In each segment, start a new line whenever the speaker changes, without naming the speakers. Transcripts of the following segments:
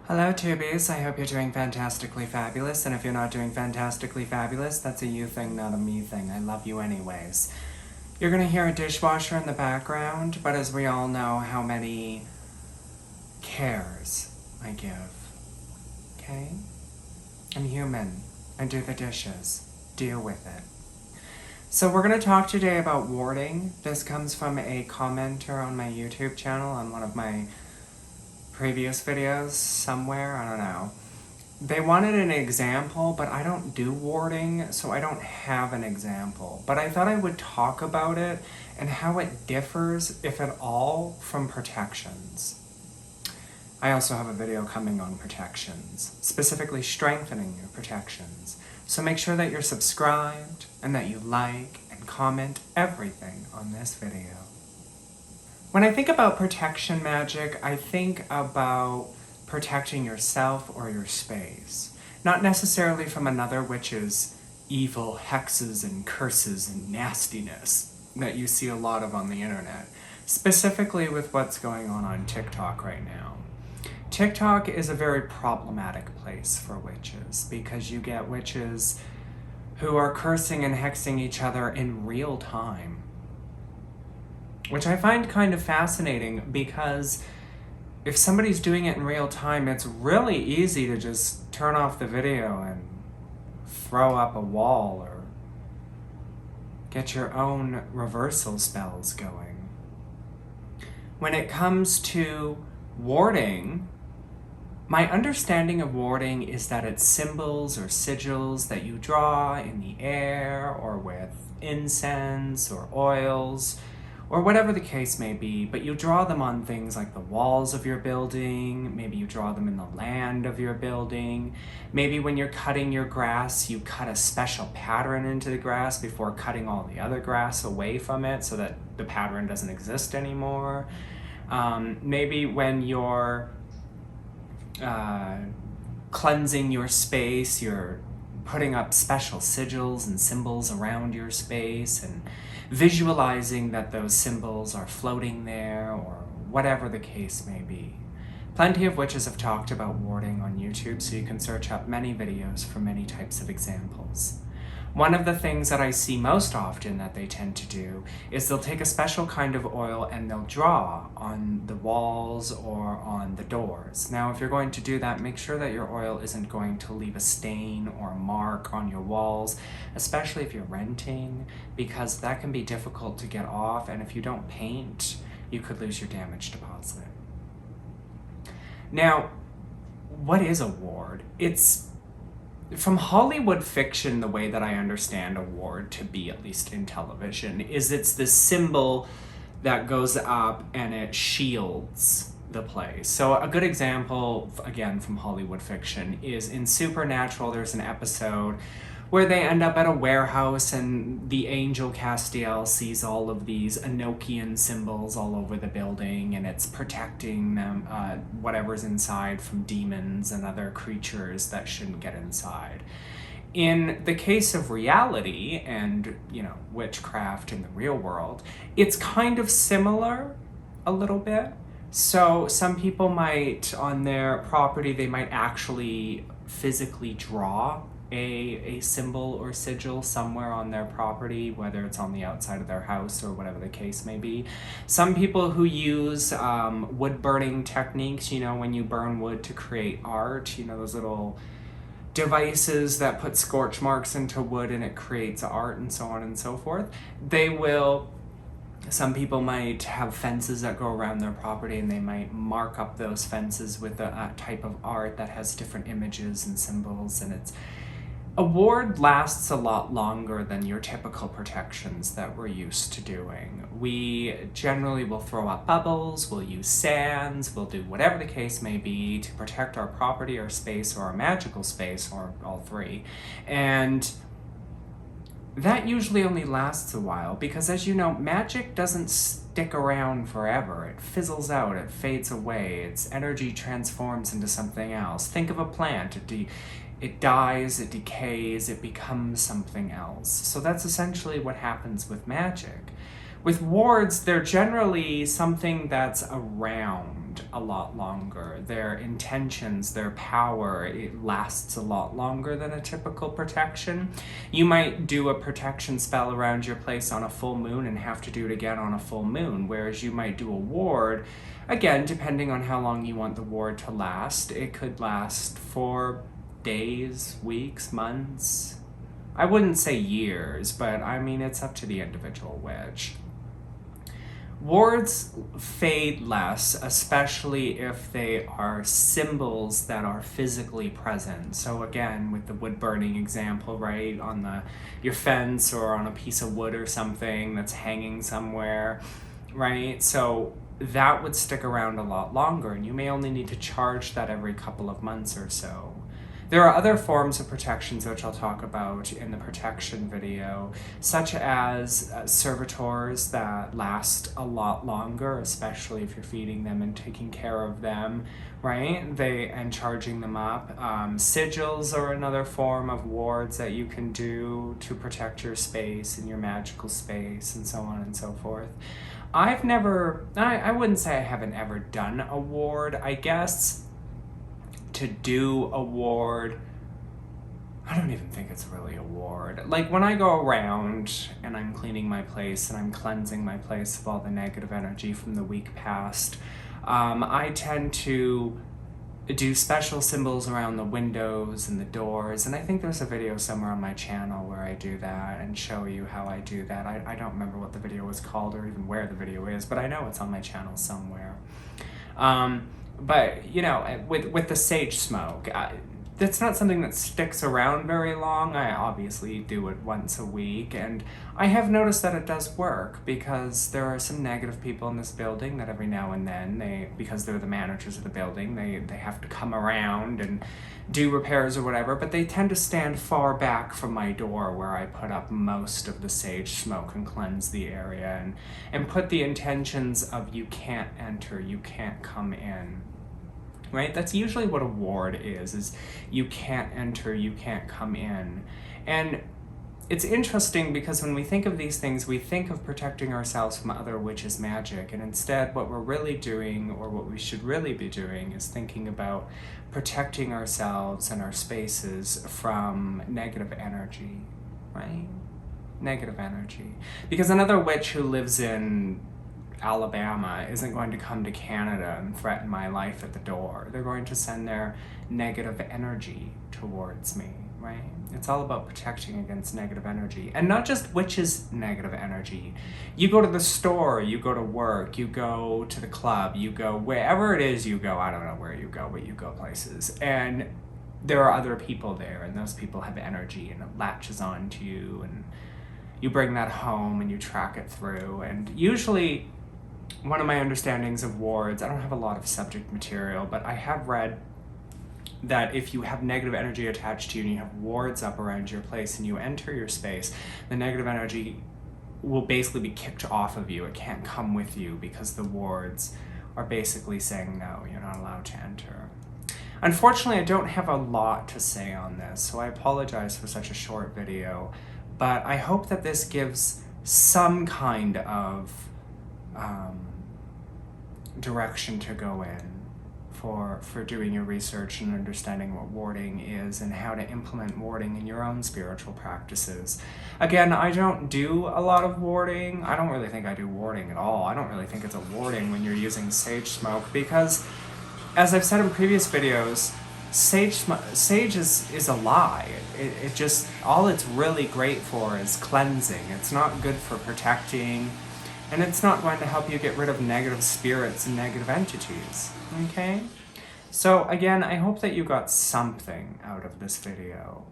Hello Tubies, I hope you're doing fantastically fabulous, and if you're not doing fantastically fabulous, that's a you thing, not a me thing. I love you anyways. You're gonna hear a dishwasher in the background, but as we all know how many cares I give. Okay? I'm human. I do the dishes. Deal with it. So we're gonna talk today about warding. This comes from a commenter on my YouTube channel on one of my previous videos somewhere, I don't know. They wanted an example, but I don't do warding, so I don't have an example. But I thought I would talk about it and how it differs, if at all, from protections. I also have a video coming on protections, specifically strengthening your protections. So make sure that you're subscribed and that you like and comment everything on this video. When I think about protection magic, I think about protecting yourself or your space. Not necessarily from another witch's evil hexes and curses and nastiness that you see a lot of on the internet, specifically with what's going on TikTok right now. TikTok is a very problematic place for witches because you get witches who are cursing and hexing each other in real time, which I find kind of fascinating because if somebody's doing it in real time, it's really easy to just turn off the video and throw up a wall or get your own reversal spells going. When it comes to warding, my understanding of warding is that it's symbols or sigils that you draw in the air or with incense or oils, or whatever the case may be, but you draw them on things like the walls of your building, maybe you draw them in the land of your building, maybe when you're cutting your grass, you cut a special pattern into the grass before cutting all the other grass away from it so that the pattern doesn't exist anymore. Maybe when you're cleansing your space, you're putting up special sigils and symbols around your space and visualizing that those symbols are floating there or whatever the case may be. Plenty of witches have talked about warding on YouTube, so you can search up many videos for many types of examples. One of the things that I see most often that they tend to do is they'll take a special kind of oil and they'll draw on the walls or on the doors. Now, if you're going to do that, make sure that your oil isn't going to leave a stain or a mark on your walls, especially if you're renting, because that can be difficult to get off, and if you don't paint, you could lose your damage deposit. Now, what is a ward? It's from Hollywood fiction, the way that I understand a ward to be, at least in television, is it's this symbol that goes up and it shields the place. So a good example, again, from Hollywood fiction is in Supernatural. There's an episode where they end up at a warehouse and the angel Castiel sees all of these Enochian symbols all over the building, and it's protecting them, whatever's inside, from demons and other creatures that shouldn't get inside. In the case of reality and, witchcraft in the real world, it's kind of similar a little bit. So some people might, on their property, they might actually physically draw a symbol or sigil somewhere on their property, whether it's on the outside of their house or whatever the case may be. Some people who use wood burning techniques, when you burn wood to create art, those little devices that put scorch marks into wood and it creates art and so on and so forth. Some people might have fences that go around their property and they might mark up those fences with a type of art that has different images and symbols, and a ward lasts a lot longer than your typical protections that we're used to doing. We generally will throw up bubbles, we'll use sands, we'll do whatever the case may be to protect our property, our space, or our magical space, or all three. And that usually only lasts a while because, as you know, magic doesn't stick around forever. It fizzles out, it fades away, its energy transforms into something else. Think of a plant. It dies, it decays, it becomes something else. So that's essentially what happens with magic. With wards, they're generally something that's around. a lot longer. Their intentions, their power, it lasts a lot longer than a typical protection. You might do a protection spell around your place on a full moon and have to do it again on a full moon, whereas you might do a ward, again, depending on how long you want the ward to last. It could last for days, weeks, months. I wouldn't say years, but I mean, it's up to the individual witch. Wards fade less, especially if they are symbols that are physically present. So again, with the wood burning example, right, on your fence or on a piece of wood or something that's hanging somewhere, right? So that would stick around a lot longer, and you may only need to charge that every couple of months or so. There are other forms of protections which I'll talk about in the protection video, such as servitors that last a lot longer, especially if you're feeding them and taking care of them, right? And charging them up. Sigils are another form of wards that you can do to protect your space and your magical space and so on and so forth. I wouldn't say I haven't ever done a ward. I guess to do a ward, I don't even think it's really a ward. Like when I go around and I'm cleaning my place and I'm cleansing my place of all the negative energy from the week past, I tend to do special symbols around the windows and the doors, and I think there's a video somewhere on my channel where I do that and show you how I do that. I don't remember what the video was called or even where the video is, but I know it's on my channel somewhere. But, you know, with the sage smoke, that's not something that sticks around very long. I obviously do it once a week, and I have noticed that it does work because there are some negative people in this building that every now and then, because they're the managers of the building, they have to come around and do repairs or whatever, but they tend to stand far back from my door where I put up most of the sage smoke and cleanse the area and put the intentions of you can't enter, you can't come in. Right? That's usually what a ward is you can't enter, you can't come in. And it's interesting because when we think of these things, we think of protecting ourselves from other witches' magic, and instead what we're really doing, or what we should really be doing, is thinking about protecting ourselves and our spaces from negative energy, right? Negative energy. Because another witch who lives in Alabama isn't going to come to Canada and threaten my life at the door. They're going to send their negative energy towards me, right? It's all about protecting against negative energy. And not just witches' negative energy. You go to the store, you go to work, you go to the club, you go wherever it is you go. I don't know where you go, but you go places. And there are other people there, and those people have energy, and it latches on to you, and you bring that home and you track it through. And usually, one of my understandings of wards, I don't have a lot of subject material, but I have read that if you have negative energy attached to you and you have wards up around your place and you enter your space, the negative energy will basically be kicked off of you. It can't come with you because the wards are basically saying, no, you're not allowed to enter. Unfortunately, I don't have a lot to say on this, so I apologize for such a short video, but I hope that this gives some kind of direction to go in for doing your research and understanding what warding is and how to implement warding in your own spiritual practices. Again, I don't do a lot of warding. I don't really think I do warding at all. I don't really think it's a warding when you're using sage smoke because, as I've said in previous videos, sage is a lie. It just, all it's really great for is cleansing. It's not good for protecting, and it's not going to help you get rid of negative spirits and negative entities, okay? So again, I hope that you got something out of this video.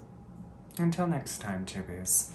Until next time, Chibbies.